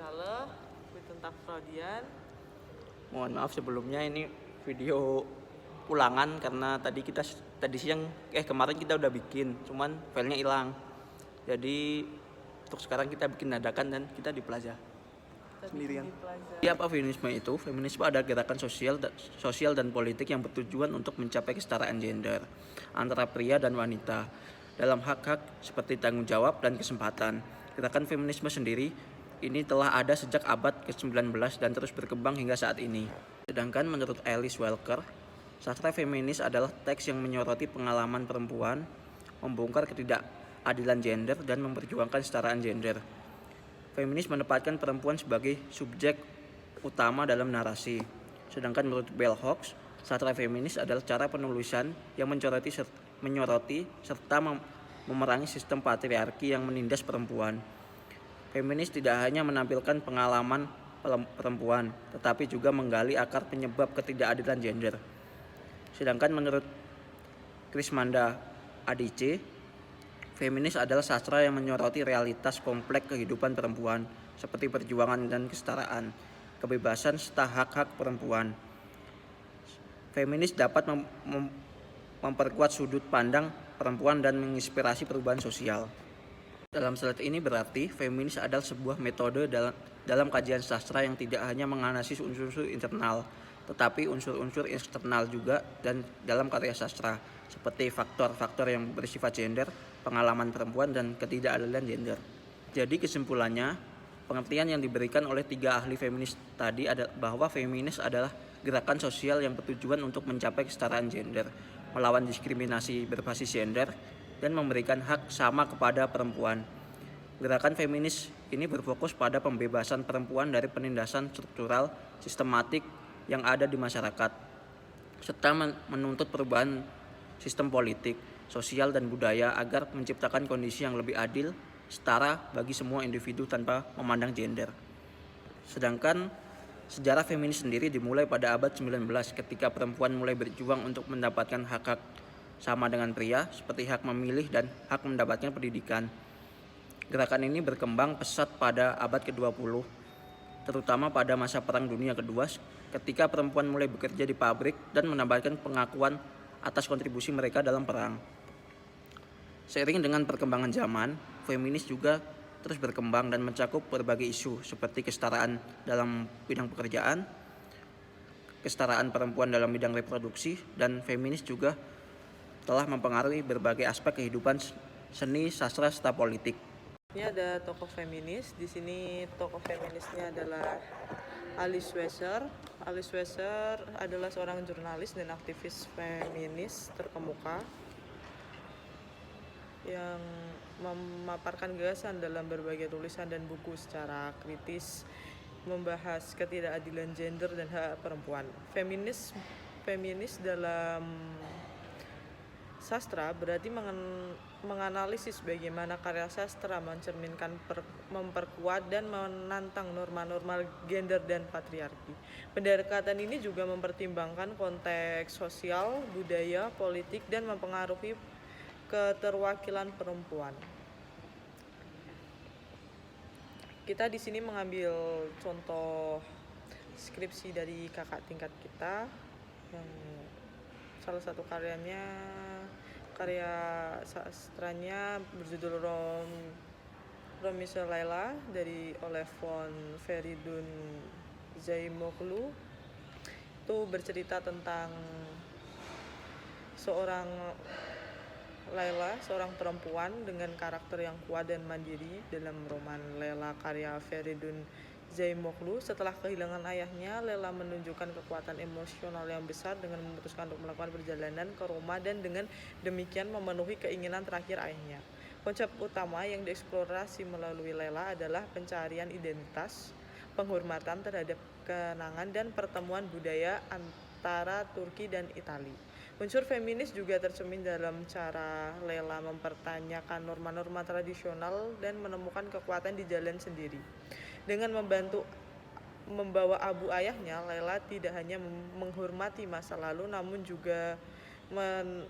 Halo, tentang Freudian. Mohon maaf sebelumnya, ini video ulangan karena tadi siang kemarin kita udah bikin, cuman filenya hilang. Jadi untuk sekarang kita bikin dadakan dan kita di plaza sendirian. Jadi apa feminisme itu? Feminisme adalah gerakan sosial dan politik yang bertujuan untuk mencapai kesetaraan gender antara pria dan wanita dalam hak-hak seperti tanggung jawab dan kesempatan. Gerakan feminisme sendiri ini telah ada sejak abad ke-19 dan terus berkembang hingga saat ini. Sedangkan menurut Alice Walker, sastra feminis adalah teks yang menyoroti pengalaman perempuan, membongkar ketidakadilan gender, dan memperjuangkan kesetaraan gender. Feminis menempatkan perempuan sebagai subjek utama dalam narasi. Sedangkan menurut Bell Hooks, sastra feminis adalah cara penulisan yang menyoroti serta memerangi sistem patriarki yang menindas perempuan. Feminis tidak hanya menampilkan pengalaman perempuan, tetapi juga menggali akar penyebab ketidakadilan gender. Sedangkan menurut Krismanda Adichie, feminis adalah sastra yang menyoroti realitas kompleks kehidupan perempuan, seperti perjuangan dan kesetaraan, kebebasan serta hak-hak perempuan. Feminis dapat memperkuat sudut pandang perempuan dan menginspirasi perubahan sosial. Dalam slide ini berarti feminis adalah sebuah metode dalam kajian sastra yang tidak hanya menganalisis unsur-unsur internal, tetapi unsur-unsur eksternal juga dan dalam karya sastra, seperti faktor-faktor yang bersifat gender, pengalaman perempuan, dan ketidakadilan gender. Jadi kesimpulannya, pengertian yang diberikan oleh 3 ahli feminis tadi adalah bahwa feminis adalah gerakan sosial yang bertujuan untuk mencapai kesetaraan gender, melawan diskriminasi berbasis gender, dan memberikan hak sama kepada perempuan. Gerakan feminis ini berfokus pada pembebasan perempuan dari penindasan struktural sistematik yang ada di masyarakat, serta menuntut perubahan sistem politik, sosial, dan budaya agar menciptakan kondisi yang lebih adil, setara bagi semua individu tanpa memandang gender. Sedangkan sejarah feminis sendiri dimulai pada abad 19 ketika perempuan mulai berjuang untuk mendapatkan hak-hak sama dengan pria, seperti hak memilih dan hak mendapatkan pendidikan. Gerakan ini berkembang pesat pada abad ke-20, terutama pada masa Perang Dunia Kedua, ketika perempuan mulai bekerja di pabrik dan mendapatkan pengakuan atas kontribusi mereka dalam perang. Seiring dengan perkembangan zaman, feminis juga terus berkembang dan mencakup berbagai isu seperti kesetaraan dalam bidang pekerjaan, kesetaraan perempuan dalam bidang reproduksi, dan feminis juga telah mempengaruhi berbagai aspek kehidupan seni, sastra, serta politik. Ini ada tokoh feminis. Di sini tokoh feminisnya adalah Alice Walker. Alice Walker adalah seorang jurnalis dan aktivis feminis terkemuka yang memaparkan gagasan dalam berbagai tulisan dan buku secara kritis, membahas ketidakadilan gender dan hak perempuan. Feminis dalam sastra berarti menganalisis bagaimana karya sastra mencerminkan, memperkuat, dan menantang norma-norma gender dan patriarki. Pendekatan ini juga mempertimbangkan konteks sosial, budaya, politik, dan mempengaruhi keterwakilan perempuan. Kita di sini mengambil contoh skripsi dari kakak tingkat kita yang salah satu karya sastranya berjudul Romisha Laila dari Oleh von Feridun Zaimoglu. Itu bercerita tentang seorang Laila, seorang perempuan dengan karakter yang kuat dan mandiri. Dalam roman Laila karya Feridun Zaimoglu, setelah kehilangan ayahnya, Laila menunjukkan kekuatan emosional yang besar dengan memutuskan untuk melakukan perjalanan ke Roma dan dengan demikian memenuhi keinginan terakhir ayahnya. Konsep utama yang dieksplorasi melalui Laila adalah pencarian identitas, penghormatan terhadap kenangan, dan pertemuan budaya antara Turki dan Italia. Unsur feminis juga tercermin dalam cara Laila mempertanyakan norma-norma tradisional dan menemukan kekuatan di jalan sendiri. Dengan membawa abu ayahnya, Laila tidak hanya menghormati masa lalu namun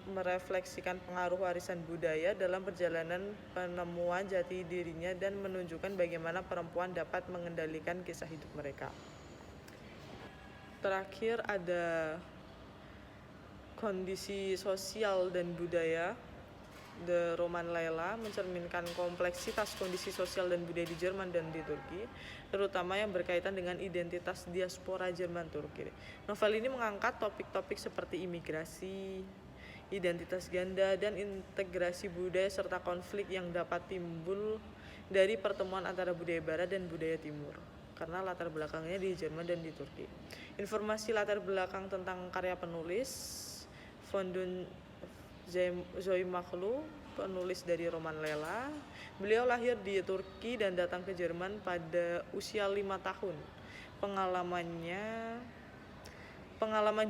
merefleksikan pengaruh warisan budaya dalam perjalanan penemuan jati dirinya dan menunjukkan bagaimana perempuan dapat mengendalikan kisah hidup mereka. Terakhir ada kondisi sosial dan budaya. The Roman Layla mencerminkan kompleksitas kondisi sosial dan budaya di Jerman dan di Turki, terutama yang berkaitan dengan identitas diaspora Jerman Turki. Novel ini mengangkat topik-topik seperti imigrasi, identitas ganda, dan integrasi budaya serta konflik yang dapat timbul dari pertemuan antara budaya barat dan budaya timur, karena latar belakangnya di Jerman dan di Turki. Informasi latar belakang tentang karya penulis Fondun Zoymaklu, penulis dari Roman Layla. Beliau lahir di Turki dan datang ke Jerman pada usia 5 tahun. Pengalaman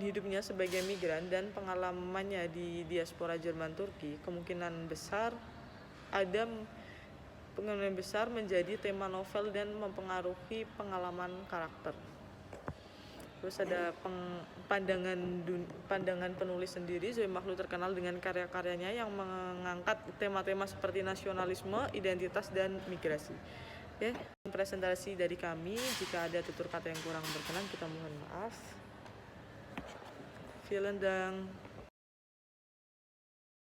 hidupnya sebagai migran dan pengalamannya di diaspora Jerman Turki kemungkinan besar menjadi tema novel dan mempengaruhi pengalaman karakter. Terus ada pandangan penulis sendiri. Zoymaklu terkenal dengan karya-karyanya yang mengangkat tema-tema seperti nasionalisme, identitas, dan migrasi. Oke, presentasi dari kami. Jika ada tutur kata yang kurang berkenan, kita mohon maaf. Vielen Dank.